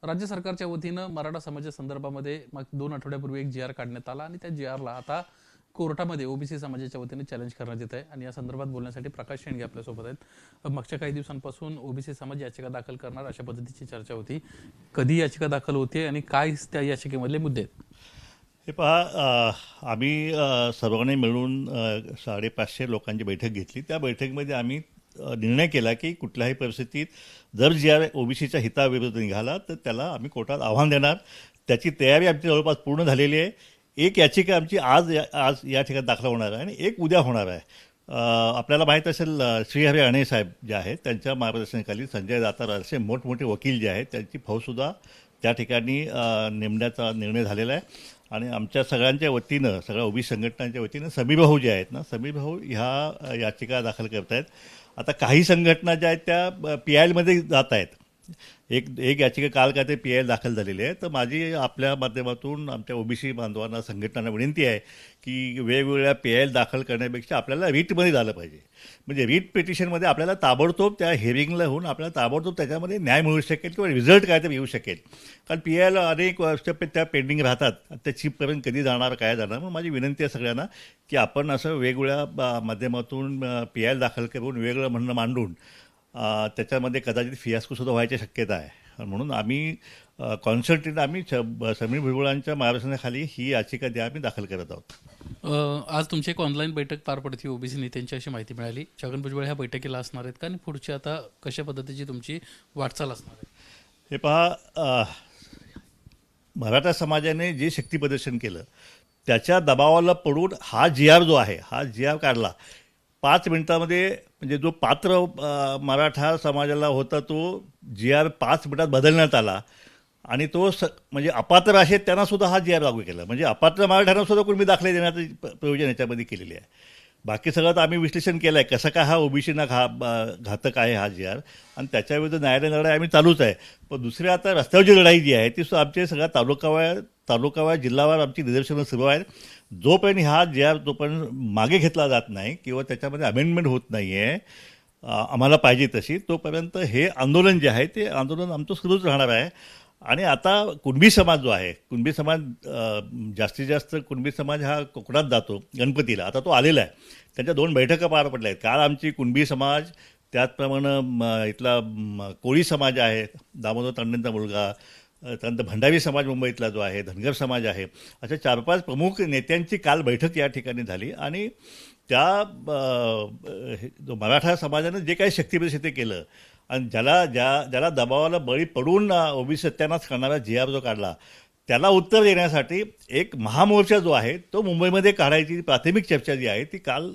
राज्य सरकारच्या वतीनं मराठा समाजा संदर्भामध्ये मग 2 आठवड्यापूर्वी एक जी आर काढण्यात आला आणि त्या जी आरला आता कोर्टामध्ये ओबीसी समाजाच्या वतीने चॅलेंज करण्यात येत आहे आणि या संदर्भात बोलण्यासाठी प्रकाश शेंडगे आपल्यासोबत आहेत. मागच्या काही दिवसांपासून ओबीसी समाज याचिका दाखल करणार अशा पद्धतीची चर्चा होती. कधी याचिका दाखल होते आणि काय त्या याचिकेमधले मुद्दे आहेत? हे पहा, आम्ही सर्वांनी मिळून 550 लोकांची बैठक घेतली. त्या बैठकीमध्ये आम्ही निर्णय केला की कुठल्याही परिस्थितीत जर जी आर ओबीसीच्या हिताविरुद्ध निघाला तर त्याला आम्ही कोर्टात आव्हान देणार. त्याची तयारी आमची जवळपास पूर्ण झालेली आहे. एक याचिका आमची आज या ठिकाणी दाखल होणार आहे आणि एक उद्या होणार आहे. आपल्याला माहीत असेल, श्रीहरी अणे साहेब जे आहेत त्यांच्या मार्गदर्शनाखाली संजय दातार असे मोठमोठे वकील जे आहेत त्यांची फौजसुद्धा त्या ठिकाणी नेमण्याचा निर्णय झालेला आहे. आणि आमच्या सगळ्यांच्या वतीनं, सगळ्या ओबीसी संघटनांच्या वतीनं समीर भाऊ जे आहेत ना, समीर भाऊ ह्या याचिका दाखल करत आहेत. आता काही संघटना ज्या आहेत त्या PILमध्ये जात आहेत. एक याचिका काल काय ते PIL दाखल झालेली आहे. तर माझी आपल्या माध्यमातून आमच्या ओबीसी बांधवांना, संघटनांना विनंती आहे की वेगवेगळ्या PIL दाखल करण्यापेक्षा आपल्याला रीटमध्ये झालं पाहिजे. म्हणजे रीट पिटिशनमध्ये आपल्याला ताबडतोब त्या हिअरिंगला होऊन आपल्याला ताबडतोब त्याच्यामध्ये न्याय मिळू शकेल किंवा रिझल्ट काय ते येऊ शकेल. कारण PIL अनेक वर्ष त्या पेंडिंग राहतात. त्या चीफपर्यंत कधी जाणार, काय जाणार. मग माझी विनंती आहे सगळ्यांना की आपण असं वेगवेगळ्या माध्यमातून PIL दाखल करून वेगळं म्हणणं मांडून त्याच्यामध्ये कदाचित फियास्कोसुद्धा व्हायची शक्यता आहे. म्हणून आम्ही कॉन्सन्ट्रेट समीर भुजबळांच्या मार्गदर्शनाखाली ही याचिका आम्ही दाखल करत आहोत. आज तुमची एक ऑनलाईन बैठक पार पडते ओबीसी नेत्यांची अशी माहिती मिळाली. छगन भुजबळ ह्या बैठकीला असणार आहेत का आणि पुढची आता कशा पद्धतीची तुमची वाटचाल असणार आहे? हे पहा, मराठा समाजाने जे शक्तीप्रदर्शन केलं त्याच्या दबावाला पडून हा GR जो आहे, हा GR काढला 5 मिनिटामध्ये. म्हणजे जो पात्र मराठा समाजाला होता तो GR 5 मिनिटात बदलण्यात आला आणि तो म्हणजे अपात्र आहेत त्यांनासुद्धा हा GR लागू केला. म्हणजे अपात्र मराठ्यांनासुद्धा कुणबी दाखले देण्याचं प्रयोजन याच्यामध्ये केलेली आहे. बाकी सगळं तर आम्ही विश्लेषण केलं आहे कसं काय हा ओबीसीना घातक आहे हा GR, आणि त्याच्याविरुद्ध न्यायालयीन लढाई आम्ही चालूच आहे. पण दुसरी आता रस्त्यावरची लढाई जी आहे ती आमच्या सगळ्या तालुकावार जिल्हावार आमची निदर्शनं सुरू आहेत. जोपर्यंत हा GR जोपर्यंत मागे घेतला जात नाही किंवा त्याच्यामध्ये अमेंडमेंट होत नाही आहे आम्हाला पाहिजे तशी, तोपर्यंत हे आंदोलन जे आहे ते आंदोलन आमचं सुरूच राहणार आहे. आणि आता कुणबी समाज जो आहे, कुणबी समाज जास्तीत जास्त कुणबी समाज हा कोकणात जातो गणपतीला. आता तो आलेला आहे. त्यांच्या 2 बैठका पार पडल्या आहेत. काल आमची कुणबी समाज, त्याचप्रमाणे इथला कोळी समाज आहे, दामोदर तांडेंचा मुलगा, त्यानंतर भंडारी समाज मुंबईतला जो आहे, धनगर समाज आहे, अशा 4-5 प्रमुख नेत्यांची काल बैठक या ठिकाणी झाली. आणि त्या जो मराठा समाजानं जे काही शक्तीप्रदर्शन ते केलं आणि ज्याला दबावाला बळी पडून ओबीसी सत्यानाश करणारा GR जो काढला त्याला उत्तर देण्यासाठी एक महामोर्चा जो आहे तो मुंबईमध्ये काढायची प्राथमिक चर्चा जी आहे ती काल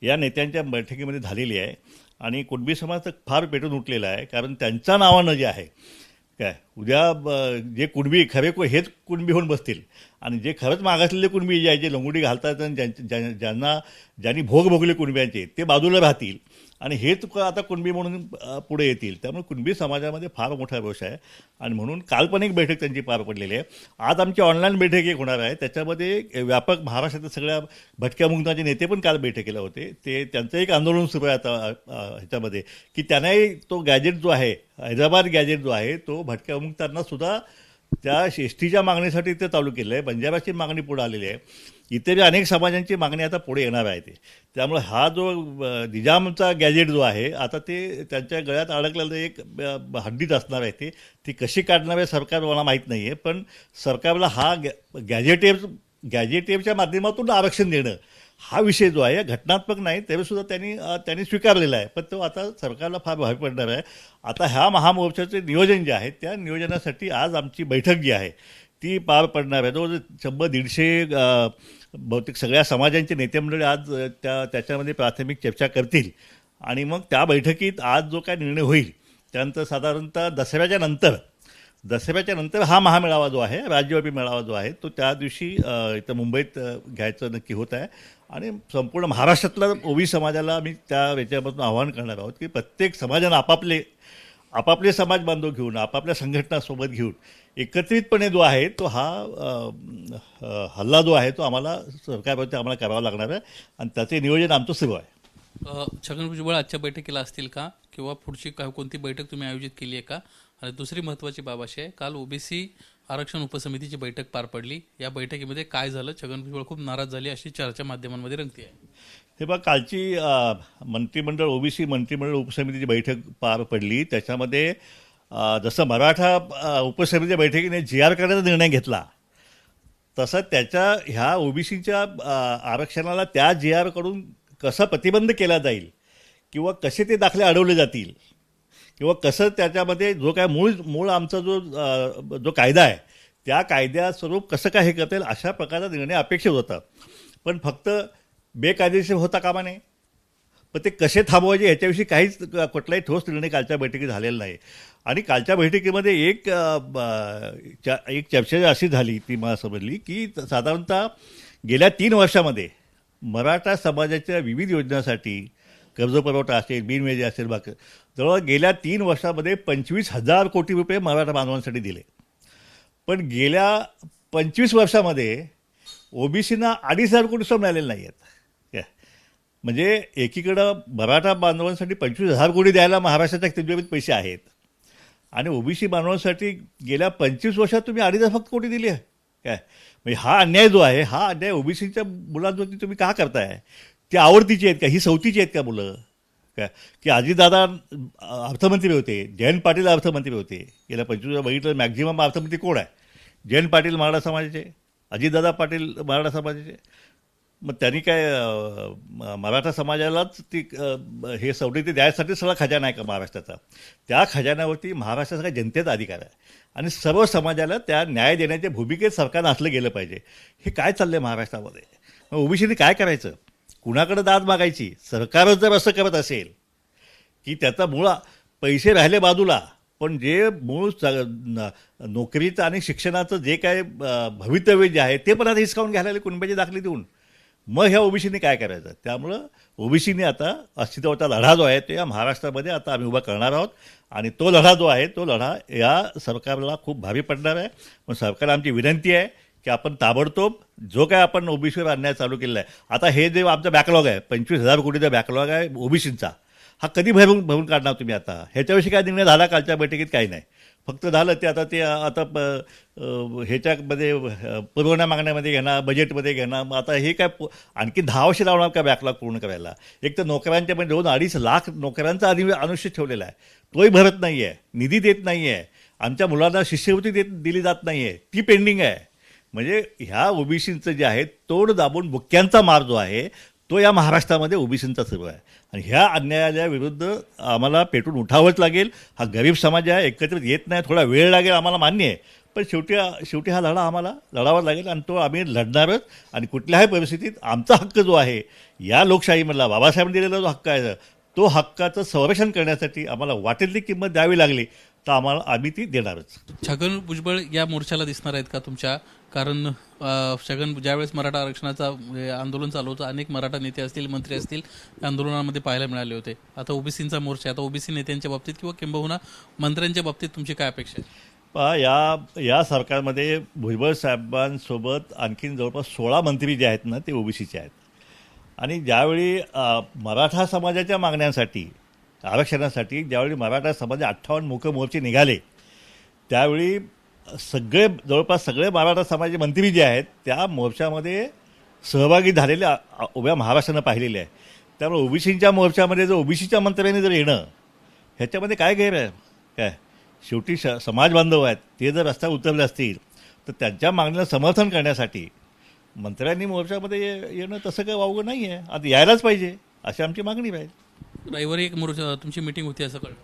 या नेत्यांच्या बैठकीमध्ये झालेली आहे. आणि कुणबी समाज तर फार पेटून उठलेला आहे. कारण त्यांच्या नावानं जे आहे काय उद्या जे कुणबी खरे हेच कुणबी होऊन बसतील आणि जे खरंच मागासलेले कुणबी जे आहे, जे लंगोटी घालतात आणि ज्यांनी भोग भोगले कुणब्यांचे ते बाजूला राहतील आणि हेच आता कुणबी म्हणून पुढे येतील. त्यामुळे कुणबी समाजामध्ये फार मोठा रोष आहे. आणि म्हणून काल्पनिक बैठक त्यांची पार पडलेली आहे. आज आमची ऑनलाईन बैठक एक होणार आहे. त्याच्यामध्ये व्यापक महाराष्ट्रातील सगळ्या भटक्या मुक्तांचे नेते पण काल बैठकीला होते. त्यांचं एक आंदोलन सुरू आहे आता ह्याच्यामध्ये की त्यांनाही तो गॅजेट जो आहे, हैदराबाद गॅजेट जो आहे, तो भटक्या मुक्तांना सुद्धा त्या एसटीच्या मागणीसाठी ते चालू केलं आहे. बंजाराची मागणी पुढे आलेली आहे. इतर अनेक समाजांची मागणी आता पुढे येणार आहे. त्यामुळे हा जो निजामचा गॅजेट जो आहे आता ते त्यांच्या गळ्यात अडकलेलं एक हड्डीत असणार आहे. ती कशी काढणार आहे सरकार मला माहीत नाही आहे. पण सरकारला हा गॅजेटेरच्या माध्यमातून आरक्षण देणं हा विषय जो आहे घटनात्मक नाही तरीसुद्धा त्यांनी स्वीकारलेला आहे. पण तो आता सरकारला फार भावी पडणार आहे. आता ह्या महामोर्चाचे नियोजन जे आहे त्या नियोजनासाठी आज आमची बैठक जी आहे ती पार पडणार आहे. जवळजवळ 100-150 बहुतेक सगळ्या समाजांचे नेते मंडळी आज त्याच्यामध्ये प्राथमिक चर्चा करतील. आणि मग त्या बैठकीत आज जो काय निर्णय होईल त्यानंतर साधारणतः दसऱ्याच्या नंतर हा महामेळावा जो आहे, राज्यव्यापी मेळावा जो आहे, तो त्या दिवशी इथं मुंबईत घ्यायचं नक्की होत आहे. आणि संपूर्ण महाराष्ट्रातल्या ओबीसी समाजाला आम्ही त्या याच्यापासून आवाहन करणार आहोत की प्रत्येक समाजानं आपापले समाज बांधव घेऊन, आपापल्या संघटनासोबत घेऊन एकत्रितपणे जो आहे तो हा हल्ला जो आहे तो आम्हाला सरकारवरती आम्हाला करावा लागणार आहे. आणि त्याचे नियोजन आमचं सुरू आहे. छगन भुजबळ आजच्या बैठकीला असतील का किंवा पुढची कोणती बैठक तुम्ही आयोजित केली आहे का आणि दुसरी महत्त्वाची बाब अशी आहे, काल ओबीसी आरक्षण उपसमितीची बैठक पार पडली. या बैठकीमध्ये काय झालं, छगन भुजबळ खूप नाराज झाली अशी चर्चा माध्यमांमध्ये रंगती आहे. हे बघा, कालची मंत्रिमंडळ ओबीसी मंत्रिमंडळ उपसमितीची बैठक पार पडली. त्याच्यामध्ये जसं मराठा उपसमितीच्या बैठकीने GR करण्याचा निर्णय घेतला, तसं ह्या ओबीसीच्या आरक्षणाला त्या GR कडून कसा प्रतिबंध केला जाईल किंवा कसे ते दाखले अडवले जातील किंवा कसं त्याच्यामध्ये जो काय मूळ आमचा जो कायदा आहे त्या कायद्यास्वरूप कसं काय हे करता येईल अशा प्रकारचा निर्णय अपेक्षित होता. पण फक्त बेकायदेशीर होता कामा नये, पण ते कसे थांबवायचे याच्याविषयी काहीच कुठलाही ठोस निर्णय कालच्या बैठकीत झालेला नाही. आणि कालच्या बैठकीमध्ये एक चर्चा अशी झाली, ती मला समजली की साधारणतः गेल्या 3 वर्षामध्ये मराठा समाजाच्या विविध योजनांसाठी कर्जपुरवठा असेल, बिनव्याजी असेल, बाकी जवळ गेल्या 3 वर्षामध्ये 25,000 कोटी रुपये मराठा बांधवांसाठी दिले. पण गेल्या 25 वर्षामध्ये ओबीसीना 2,500 कोटी सुद्धा मिळालेले नाही आहेत. म्हणजे एकीकडं मराठा बांधवांसाठी 25,000 कोटी द्यायला महाराष्ट्राच्या तिजोरीत पैसे आहेत आणि ओबीसी बांधवांसाठी गेल्या 25 वर्षात तुम्ही 2,500 फक्त कोटी दिली आहे काय. म्हणजे हा अन्याय जो आहे, हा अन्याय ओबीसीच्या मुलांवरती तुम्ही का करताय? ती आवडतीची आहेत का? ही सवतीची आहेत का मुलं काय? की अजितदादा अर्थमंत्री होते, जयंत पाटील अर्थमंत्री होते. गेल्या 25 बघितलं मॅक्झिमम अर्थमंत्री कोण आहे? जयंत पाटील मराठा समाजाचे, अजितदादा पाटील मराठा समाजाचे. मग त्यांनी काय मराठा समाजालाच ती हे सवलती द्यायसाठी सगळा खजाना आहे का महाराष्ट्राचा? त्या खजान्यावरती महाराष्ट्राचा जनतेचा अधिकार आहे आणि सर्व समाजाला त्या न्याय देण्याच्या भूमिकेत सरकारनं असलं गेलं पाहिजे. हे काय चाललं आहे महाराष्ट्रामध्ये? मग ओबीसीने काय करायचं? कुणाकडे दाद मागायची? सरकारच जर असं करत असेल की त्याचा मूळ पैसे राहिले बाजूला, पण जे मूळ नोकरीचं आणि शिक्षणाचं जे काय भवितव्य जे आहे ते पण आता हिसकावून घ्यायला कुणब्याचे दाखले देऊन, मग ह्या ओबीसीने काय करायचं? त्यामुळं ओबीसीने आता अस्तित्वाचा लढा जो आहे तो या महाराष्ट्रामध्ये आता आम्ही उभा करणार आहोत आणि तो लढा जो आहे तो लढा या सरकारला खूप भारी पडणार आहे. पण सरकारला आमची विनंती आहे की आपण ताबडतोब जो काय आपण ओबीसीवर अन्याय चालू केलेला आहे, आता हे जे आमचा बॅकलॉग आहे, 25,000 कोटीचा बॅकलॉग आहे ओबीसीचा, हा कधी भरून काढणार तुम्ही? आता ह्याच्याविषयी काय निर्णय झाला कालच्या बैठकीत? काही नाही. फक्त झालं ते आता ह्याच्यामध्ये पुरवण्या मागण्यामध्ये घेणार, बजेटमध्ये घेणार. मग आता हे काय आणखी 10 वर्ष लावणार का बॅकलॉग पूर्ण करायला? एक तर नोकऱ्यांच्या म्हणजे 2-2.5 लाख नोकऱ्यांचा अनुच्छेद ठेवलेला आहे, तोही भरत नाही आहे, निधी देत नाही आहे, आमच्या मुलांना शिष्यवृत्ती दिली जात नाही आहे, ती पेंडिंग आहे. म्हणजे ह्या ओबीसींचं जे आहे तोड दाबून बुक्क्यांचा मार जो आहे तो या महाराष्ट्रामध्ये ओबीसींचा सुरू आहे आणि ह्या अन्यायाच्या विरुद्ध आम्हाला पेटून उठावंच लागेल. हा गरीब समाज आहे, एकत्रित येत नाही, थोडा वेळ लागेल, आम्हाला मान्य आहे, पण शेवटी हा लढा आम्हाला लढावाच लागेल आणि तो आम्ही लढणारच. आणि कुठल्याही परिस्थितीत आमचा हक्क जो आहे या लोकशाहीमधला बाबासाहेबांनी दिलेला जो हक्क आहे तो हक्काचं संरक्षण करण्यासाठी आम्हाला वाटेल ती किंमत द्यावी लागली तर आम्ही ती देणारच. छगन भुजबळ या मोर्चाला दिसणार आहेत का तुमच्या? कारण छगन ज्यावेळेस मराठा आरक्षणाचा आंदोलन चालू होतं, अनेक मराठा नेते असतील, मंत्री असतील या आंदोलनामध्ये पाहायला मिळाले होते. आता ओबीसींचा मोर्चा आहे, आता ओबीसी नेत्यांच्या बाबतीत किंवा किंबहुना मंत्र्यांच्या बाबतीत तुमची काय अपेक्षा आहे? या सरकारमध्ये भुजबळ साहेबांसोबत आणखीन जवळपास 16 मंत्री जे आहेत ना ते ओबीसीचे आहेत. आणि ज्यावेळी मराठा समाजाच्या मागण्यांसाठी, आरक्षणासाठी ज्यावेळी मराठा समाज 58 मुख मोर्चे निघाले, त्यावेळी जवळपास सगळे मराठा समाजाचे मंत्री जे आहेत त्या मोर्चामध्ये सहभागी झालेले उभ्या महाराष्ट्रानं पाहिलेले आहे. त्यामुळे ओबीसींच्या मोर्चामध्ये जर ओबीसीच्या मंत्र्यांनी जर येणं ह्याच्यामध्ये काय गैर आहे काय? शेवटी समाज बांधव आहेत, ते जर रस्त्यावर उतरले असतील तर त्यांच्या मागणीला समर्थन करण्यासाठी मंत्र्यांनी मोर्चामध्ये येणं तसं काही वावगं नाही आहे. आता यायलाच पाहिजे अशी आमची मागणी राहील. रविवारी एक मोर्चा तुमची मीटिंग होती असं कळलं?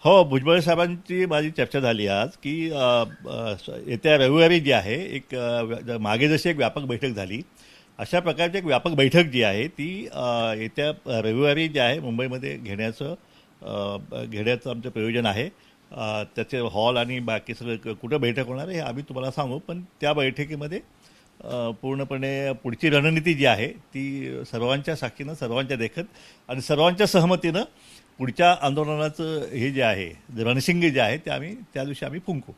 हो, भुजबळ साहेबांची माझी चर्चा झाली आज की येत्या रविवारी जी आहे एक मागे जशी एक व्यापक बैठक झाली अशा प्रकारची एक व्यापक बैठक जी आहे ती येत्या रविवारी जी आहे मुंबईमध्ये घेण्याचं आमचं प्रयोजन आहे. त्याचे हॉल आणि बाकी सगळं कुठं बैठक होणार आहे हे आम्ही तुम्हाला सांगू. पण त्या बैठकीमध्ये पूर्णपणे पुढची रणनीती जी आहे ती सर्वांच्या साक्षीनं, सर्वांच्या देखत आणि सर्वांच्या सहमतीनं पुढच्या आंदोलनाचं हे जे आहे रणशिंगे जे आहे ते त्या दिवशी आम्ही फुंकू.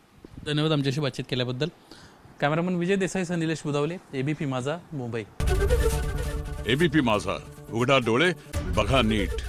धन्यवाद आमच्याशी बातचीत केल्याबद्दल. कॅमेरामन विजय देसाईसह निलेश बुधावले, एबीपी माझा, मुंबई. एबीपी माझा, उघडा डोळे बघा नीट.